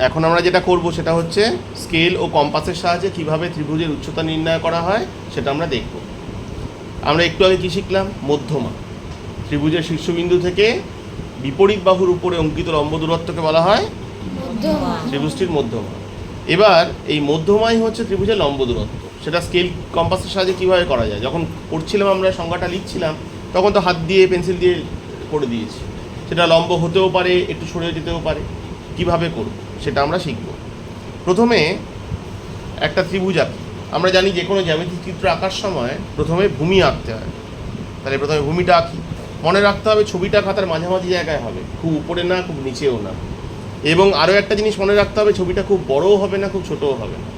এখন আমরা যেটা করব সেটা হচ্ছে স্কেল ও কম্পাসের সাহায্যে কিভাবে ত্রিভুজের উচ্চতা নির্ণয় করা হয় সেটা আমরা দেখব। আমরা একটু আগে কী শিখলাম? মধ্যমা। ত্রিভুজের শীর্ষবিন্দু থেকে বিপরীত বাহুর উপরে অঙ্কিত লম্ব দূরত্বকে বলা হয় ত্রিভুজটির মধ্যমা। এবার এই মধ্যমাই হচ্ছে ত্রিভুজের লম্ব দূরত্ব। সেটা স্কেল কম্পাসের সাহায্যে কীভাবে করা যায়? যখন পড়ছিলাম আমরা সংজ্ঞাটা লিখছিলাম তখন তো হাত দিয়ে পেন্সিল দিয়ে করে দিয়েছি। সেটা লম্ব হতেও পারে, একটু সরে যেতেও পারে। কিভাবে করব সেটা আমরা শিখব। প্রথমে একটা ত্রিভুজ আঁকি। আমরা জানি যে কোনো জ্যামিতিক চিত্র আঁকার সময় প্রথমে ভূমি আঁকতে হয়। তাহলে প্রথমে ভূমিটা আঁকি। মনে রাখতে হবে ছবিটা খাতার মাঝামাঝি জায়গায় হবে, খুব উপরে না, খুব নিচেও না। এবং আরও একটা জিনিস মনে রাখতে হবে, ছবিটা খুব বড়ও হবে না, খুব ছোটও হবে না।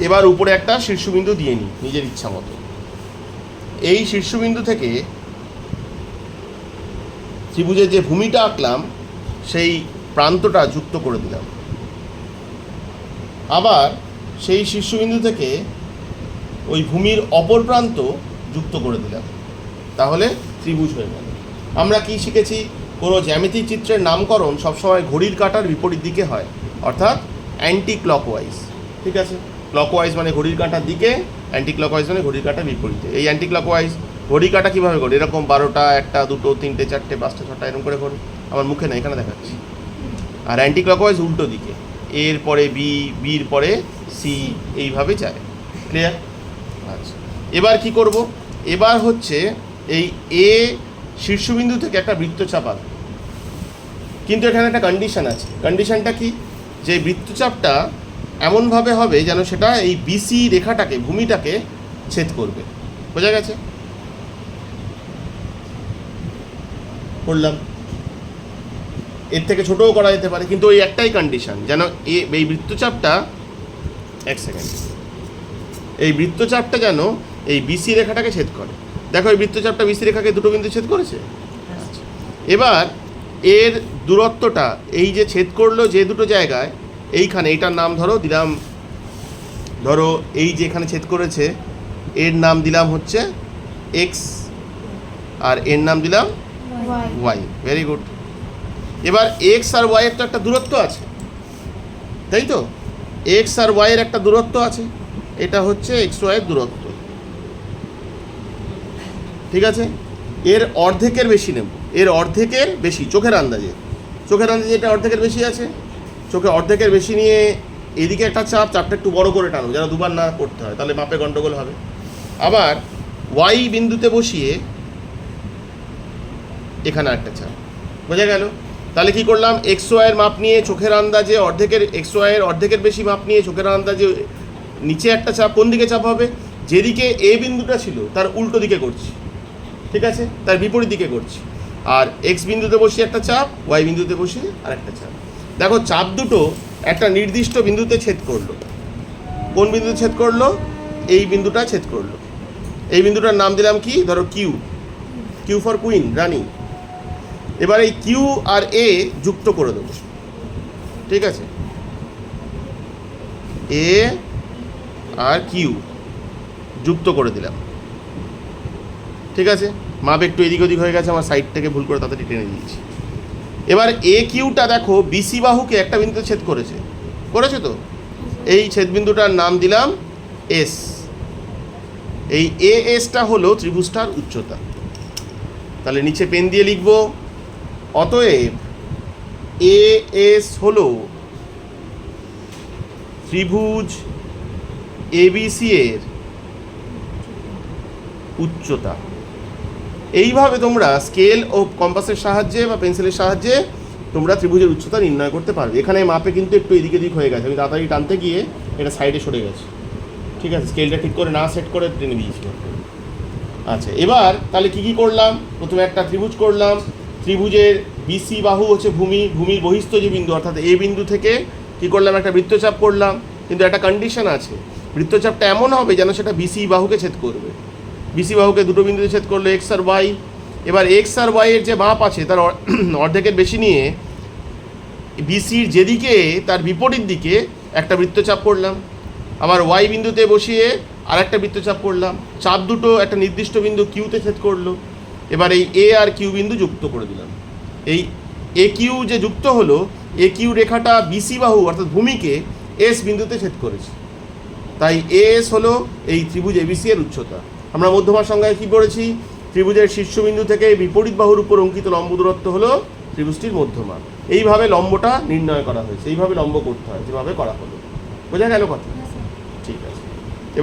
এবার উপরে একটা শীর্ষবিন্দু দিয়ে নিই নিজের ইচ্ছা মতো। এই শীর্ষবিন্দু থেকে ত্রিভুজের যে ভূমিটা আঁকলাম সেই প্রান্তটা যুক্ত করে দিলাম। আবার সেই শীর্ষবিন্দু থেকে ওই ভূমির অপর প্রান্ত যুক্ত করে দিলাম। তাহলে ত্রিভুজ হয়ে গেল। আমরা কি শিখেছি? কোনো জ্যামিতিক চিত্রের নামকরণ সবসময় ঘড়ির কাঁটার বিপরীত দিকে হয়, অর্থাৎ অ্যান্টি ক্লকওয়াইজ। ঠিক আছে? ক্লকওয়াইজ মানে ঘড়ির কাঁটার দিকে, অ্যান্টি ক্লকওয়াইজ মানে ঘড়ির কাঁটার বিপরীতে। এই অ্যান্টি ক্লকওয়াইজ ঘড়ির কাঁটা কীভাবে করে? এরকম 12টা, 1টা, 2টো, 3টে, 4টে, 5টা, 6টা এরকম করে ঘোরে। আমার মুখে না, এখানে দেখাচ্ছি। আর অ্যান্টি ক্লকওয়াইজ উল্টো দিকে, এর পরে বি, বির পরে সি, এইভাবে যায়। ক্লিয়ার? আচ্ছা, এবার কি করব? এবার হচ্ছে এই এ শীর্ষবিন্দু থেকে একটা বৃত্তচাপ আঁকব। কিন্তু এখানে একটা কন্ডিশন আছে। কন্ডিশনটা কি? যে বৃত্তচাপটা এমনভাবে হবে যেন সেটা এই বিসি রেখাটাকে, ভূমিটাকে ছেদ করবে। বোঝা গেছে? করলাম। এর থেকে ছোটও করা যেতে পারে, কিন্তু ওই একটাই কন্ডিশন, যেন এই বৃত্তচাপটা, এক সেকেন্ড, এই বৃত্তচাপটা যেন এই বিসি রেখাটাকে ছেদ করে। দেখো এই বৃত্তচাপটা বিসি রেখাকে দুটো বিন্দু ছেদ করেছে। এবার এর দূরত্বটা, এই যে ছেদ করলো যে দুটো জায়গায়, এইখানে, এইটার নাম দিলাম, ধরো এই যে এখানে ছেদ করেছে এর নাম দিলাম হচ্ছে এক্স, আর এর নাম দিলাম ওয়াই। Very good. এবার এক্স আর ওয়াইয়ের তো একটা দূরত্ব আছে, তাই তো? এক্স আর ওয়াইয়ের একটা দূরত্ব আছে, এটা হচ্ছে এক্স ওয়াইয়ের দূরত্ব। ঠিক আছে? এর অর্ধেকের বেশি নেব, এর অর্ধেকের বেশি, চোখের আন্দাজে এটা অর্ধেকের বেশি আছে। চোখে অর্ধেকের বেশি নিয়ে এদিকে একটা চাপটা একটু বড় করে টানো, যেন দুবার না করতে হয়, তাহলে মাপে গন্ডগোল হবে। আবার ওয়াই বিন্দুতে বসিয়ে এখানে একটা চাপ। বোঝা গেল? তাহলে কি করলাম? এক্স ওয়াইয়ের মাপ নিয়ে চোখের আন্দাজে এক্স ওয়াইয়ের অর্ধেকের বেশি মাপ নিয়ে চোখের আন্দাজে নিচে একটা চাপ। কোন দিকে চাপ হবে? যেদিকে এ বিন্দুটা ছিল তার উল্টো দিকে করছি। ঠিক আছে? তার বিপরীত দিকে করছি। আর এক্স বিন্দুতে বসিয়ে একটা চাপ, ওয়াই বিন্দুতে বসিয়ে আর একটা চাপ। দেখো চাপ দুটো একটা নির্দিষ্ট বিন্দুতে ছেদ করলো। কোন বিন্দুতে ছেদ করলো? এই বিন্দুটা ছেদ করলো। এই বিন্দুটার নাম দিলাম কি? ধরো কিউ, কিউ ফর কুইন, রানী। এবার এই কিউ আর এ যুক্ত করে দেবো। ঠিক আছে? এ আর কিউ যুক্ত করে দিলাম। ঠিক আছে? মাপ একটু এদিক ওদিক হয়ে গেছে, আমার সাইড থেকে ভুল করে তাড়াতাড়ি টেনে দিয়েছি। এবার এ কিউটা দেখো বিসি বাহুকে একটা বিন্দুতে ছেদ করেছে তো? এই ছেদবিন্দুটার নাম দিলাম এস। এই এ এসটা হলো ত্রিভুজটার উচ্চতা। তাহলে নিচে পেন দিয়ে লিখব, অতএব এ এস হলো ত্রিভুজ এবিসি এর উচ্চতা। এইভাবে তোমরা স্কেল ও কম্পাসের সাহায্যে বা পেন্সিলের সাহায্যে তোমরা ত্রিভুজের উচ্চতা নির্ণয় করতে পারবে। এখানে মাপে কিন্তু একটু এদিক এদিক হয়ে গেছে, আমি তাড়াতাড়ি টানতে গিয়ে এটা সাইডে সরে গেছে। ঠিক আছে? স্কেলটা ঠিক করে না সেট করে টেনে দিয়েছিলাম। আচ্ছা, এবার তাহলে কী কী করলাম? প্রথমে একটা ত্রিভুজ করলাম। ত্রিভুজের বিসি বাহু হচ্ছে ভূমির বহিস্থ যে বিন্দু, অর্থাৎ এই বিন্দু থেকে কী করলাম? একটা বৃত্তচাপ করলাম। কিন্তু একটা কন্ডিশন আছে, বৃত্তচাপটা এমন হবে যেন সেটা বিসি বাহুকে ছেদ করবে। বিসি বাহুকে দুটো বিন্দুতে ছেদ করলো, এক্স আর ওয়াই। এবার এক্স আর ওয়াইয়ের যে মাপ আছে তার অর্ধেকের বেশি নিয়ে বিসির যেদিকে তার বিপরীত দিকে একটা বৃত্তচাপ করলাম। আবার ওয়াই বিন্দুতে বসিয়ে আর একটা বৃত্তচাপ করলাম। চাপ দুটো একটা নির্দিষ্ট বিন্দু কিউতে ছেদ করলো। এবার এই এ আর কিউ বিন্দু যুক্ত করে দিলাম। এই এ কিউ যে যুক্ত হলো একিউ রেখাটা বিসি বাহু অর্থাৎ ভূমিকে এস বিন্দুতে ছেদ করেছে, তাই এস হলো এই ত্রিভুজ এবিসি এর উচ্চতা। আমরা মধ্যমার সংজ্ঞায় কি পড়েছি? ত্রিভুজের শীর্ষবিন্দু থেকে বিপরীত বাহুর উপর অঙ্কিত লম্ব দূরত্ব হলো ত্রিভুজটির মধ্যমা। এইভাবে লম্বটা নির্ণয় করা হয়েছে, এইভাবে লম্ব করতে হয় যেভাবে করা হলো। বোঝা গেল কথা? ঠিক আছে।